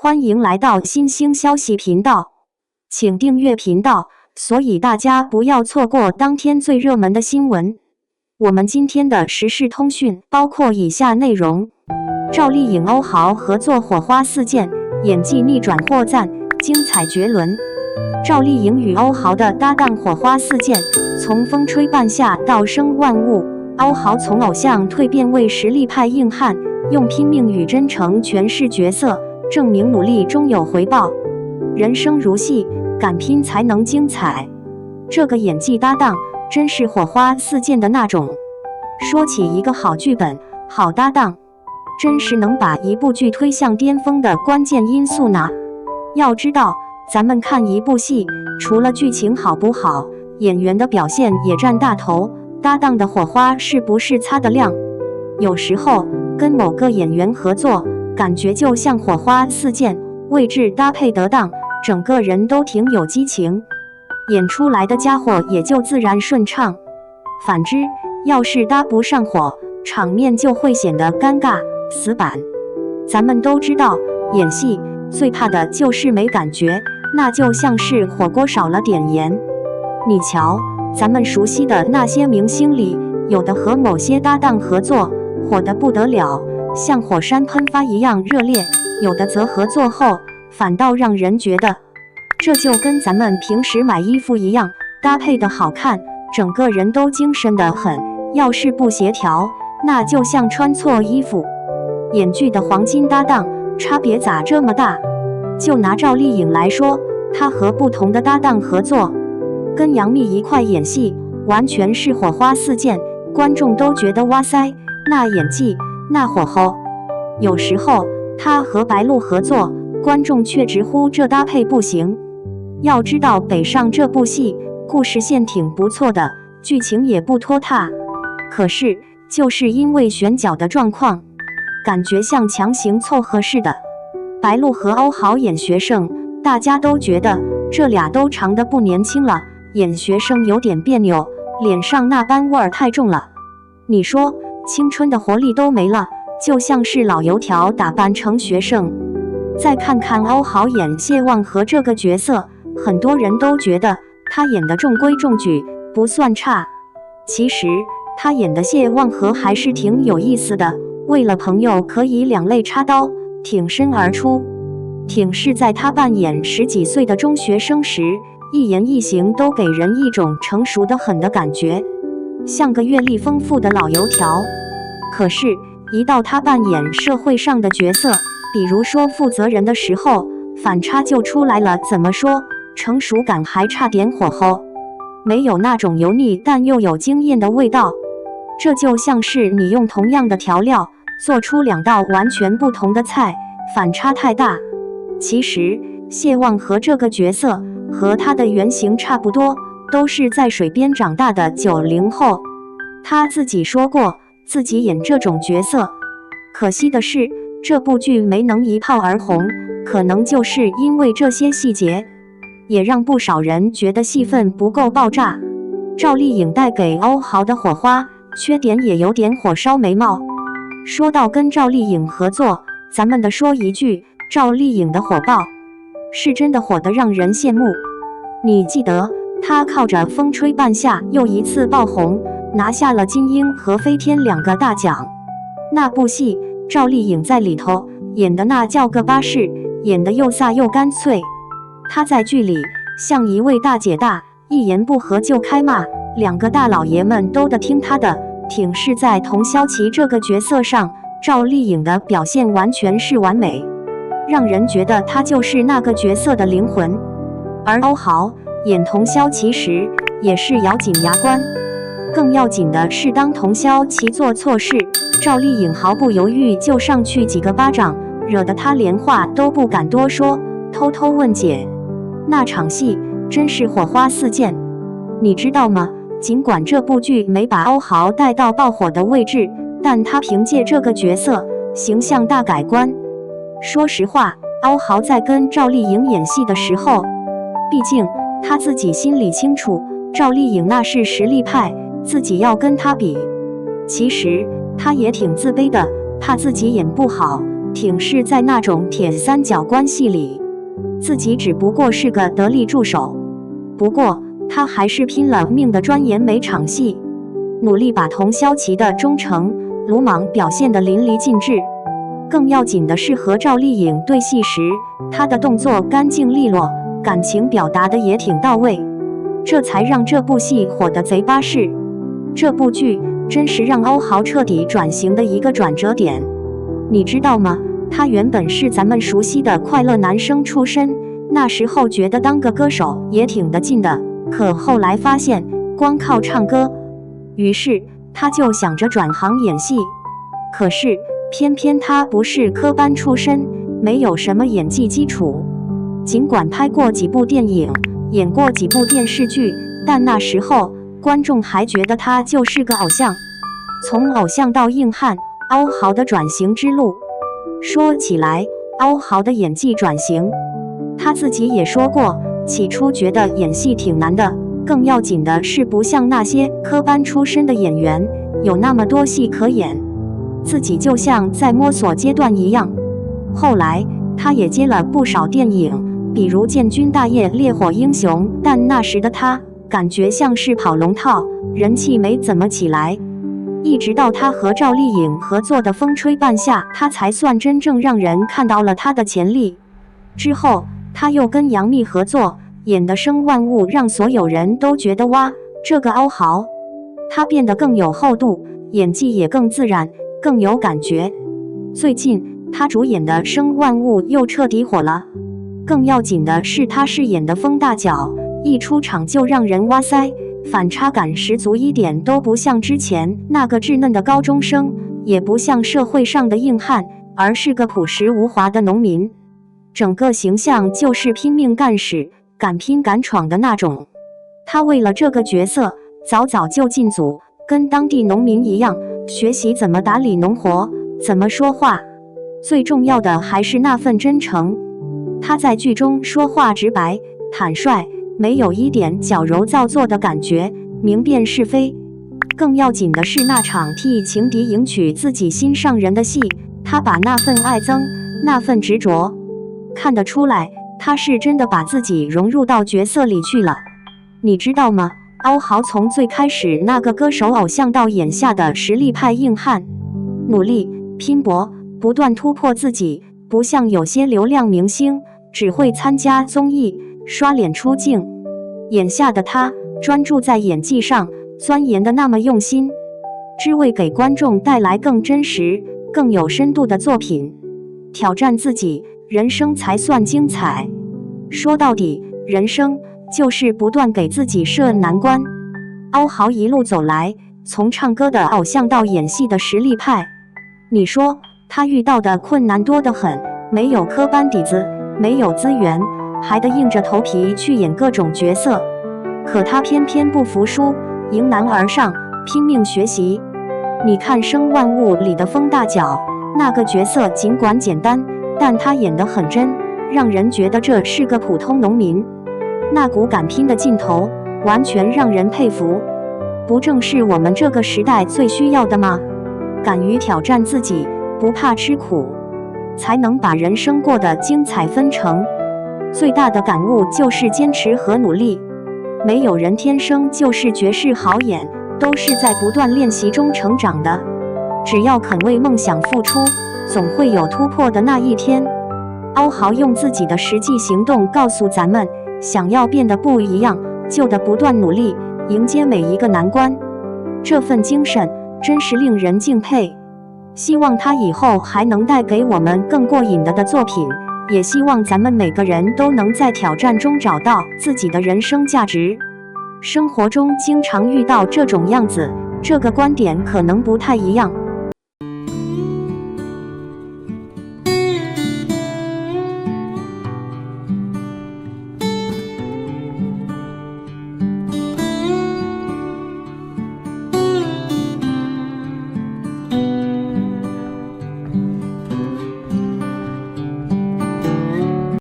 欢迎来到新兴消息频道，请订阅频道，所以大家不要错过当天最热门的新闻。我们今天的时事通讯包括以下内容：赵丽颖、欧豪合作火花四溅，演技逆转获赞，精彩绝伦。赵丽颖与欧豪的搭档火花四溅，从风吹半夏到生万物，欧豪从偶像蜕变为实力派硬汉，用拼命与真诚诠释角色，证明努力终有回报。人生如戏，敢拼才能精彩。这个演技搭档真是火花四溅的那种。说起一个好剧本、好搭档，真是能把一部剧推向巅峰的关键因素呢。要知道，咱们看一部戏，除了剧情好不好，演员的表现也占大头，搭档的火花是不是擦得亮。有时候跟某个演员合作，感觉就像火花四溅，位置搭配得当，整个人都挺有激情，演出来的家伙也就自然顺畅。反之，要是搭不上火，场面就会显得尴尬死板。咱们都知道，演戏最怕的就是没感觉，那就像是火锅少了点盐。你瞧，咱们熟悉的那些明星里，有的和某些搭档合作，火得不得了，像火山喷发一样热烈；有的则合作后，反倒让人觉得，这就跟咱们平时买衣服一样，搭配的好看，整个人都精神得很；要是不协调，那就像穿错衣服。演剧的黄金搭档差别咋这么大？就拿赵丽颖来说，她和不同的搭档合作，跟杨幂一块演戏，完全是火花四溅，观众都觉得哇塞，那演技，那火候。有时候她和白鹿合作，观众却直呼这搭配不行。要知道北上这部戏故事线挺不错的，剧情也不拖沓，可是就是因为选角的状况，感觉像强行凑合似的。白鹿和欧豪演学生，大家都觉得这俩都长得不年轻了，演学生有点别扭，脸上那般味儿太重了。你说青春的活力都没了，就像是老油条打扮成学生。再看看欧豪演谢望和这个角色，很多人都觉得他演的中规中矩，不算差。其实他演的谢望和还是挺有意思的，为了朋友可以两肋插刀，挺身而出。挺是在他扮演10几岁的中学生时，一言一行都给人一种成熟得很的感觉，像个阅历丰富的老油条。可是一到他扮演社会上的角色，比如说负责人的时候，反差就出来了。怎么说，成熟感还差点火候，没有那种油腻但又有经验的味道。这就像是你用同样的调料做出2道完全不同的菜，反差太大。其实谢望和这个角色和他的原型差不多，都是在水边长大的90后。他自己说过自己演这种角色，可惜的是这部剧没能一炮而红，可能就是因为这些细节，也让不少人觉得戏份不够爆炸。赵丽颖带给欧豪的火花，缺点也有点火烧眉毛。说到跟赵丽颖合作，咱们得说一句，赵丽颖的火爆是真的火得让人羡慕。你记得她靠着风吹半夏又一次爆红，拿下了金鹰和飞天2个大奖。那部戏赵丽颖在里头演的那叫个巴适，演得又飒又干脆。她在剧里像一位大姐大，一言不合就开骂，2个大老爷们都得听她的。挺是在童潇琪这个角色上，赵丽颖的表现完全是完美，让人觉得她就是那个角色的灵魂。而欧豪演童潇琪时也是咬紧牙关，更要紧的是当童潇琪做错事，赵丽颖毫不犹豫就上去几个巴掌，惹得他连话都不敢多说，偷偷问解。那场戏真是火花四溅。你知道吗？尽管这部剧没把欧豪带到爆火的位置，但他凭借这个角色形象大改观。说实话，欧豪在跟赵丽颖演戏的时候，毕竟他自己心里清楚，赵丽颖那是实力派，自己要跟他比，其实他也挺自卑的，怕自己演不好，挺是在那种铁三角关系里，自己只不过是个得力助手。不过他还是拼了命的钻研每场戏，努力把同萧齐的忠诚鲁莽表现得淋漓尽致。更要紧的是，和赵丽颖对戏时，他的动作干净利落，感情表达的也挺到位，这才让这部戏火得贼巴适。这部剧真是让欧豪彻底转型的一个转折点。你知道吗？他原本是咱们熟悉的快乐男生出身，那时候觉得当个歌手也挺得劲的，可后来发现光靠唱歌，于是他就想着转行演戏。可是偏偏他不是科班出身，没有什么演技基础。尽管拍过几部电影，演过几部电视剧，但那时候观众还觉得他就是个偶像。从偶像到硬汉，欧豪的转型之路，说起来，欧豪的演技转型，他自己也说过，起初觉得演戏挺难的，更要紧的是不像那些科班出身的演员有那么多戏可演，自己就像在摸索阶段一样。后来他也接了不少电影，比如《建军大业》《烈火英雄》，但那时的他感觉像是跑龙套，人气没怎么起来。一直到他和赵丽颖合作的《风吹半夏》，他才算真正让人看到了他的潜力。之后他又跟杨幂合作，演的《生万物》，让所有人都觉得哇，这个欧豪，他变得更有厚度，演技也更自然，更有感觉。最近他主演的《生万物》又彻底火了，更要紧的是他饰演的风大脚，一出场就让人哇塞，反差感十足，一点都不像之前那个稚嫩的高中生，也不像社会上的硬汉，而是个朴实无华的农民。整个形象就是拼命干事，敢拼敢闯的那种。他为了这个角色，早早就进组，跟当地农民一样，学习怎么打理农活，怎么说话。最重要的还是那份真诚。他在剧中说话直白、坦率，没有一点矫揉造作的感觉，明辨是非。更要紧的是那场替情敌迎娶自己心上人的戏，他把那份爱憎，那份执着，看得出来，他是真的把自己融入到角色里去了。你知道吗？欧豪从最开始那个歌手偶像到眼下的实力派硬汉，努力拼搏，不断突破自己，不像有些流量明星只会参加综艺刷脸出镜。眼下的他专注在演技上，钻研的那么用心，只为给观众带来更真实、更有深度的作品。挑战自己，人生才算精彩。说到底，人生就是不断给自己设难关。欧豪一路走来，从唱歌的偶像到演戏的实力派，你说他遇到的困难多得很，没有科班底子，没有资源，还得硬着头皮去演各种角色。可他偏偏不服输，迎难而上，拼命学习。你看《生万物》里的风大脚，那个角色尽管简单，但他演得很真，让人觉得这是个普通农民。那股敢拼的劲头，完全让人佩服。不正是我们这个时代最需要的吗？敢于挑战自己，不怕吃苦，才能把人生过得精彩纷呈。最大的感悟就是坚持和努力。没有人天生就是绝世好演，都是在不断练习中成长的。只要肯为梦想付出，总会有突破的那一天。欧豪用自己的实际行动告诉咱们，想要变得不一样，就得不断努力，迎接每一个难关。这份精神真是令人敬佩。希望他以后还能带给我们更过瘾的作品，也希望咱们每个人都能在挑战中找到自己的人生价值。生活中经常遇到这种样子，这个观点可能不太一样。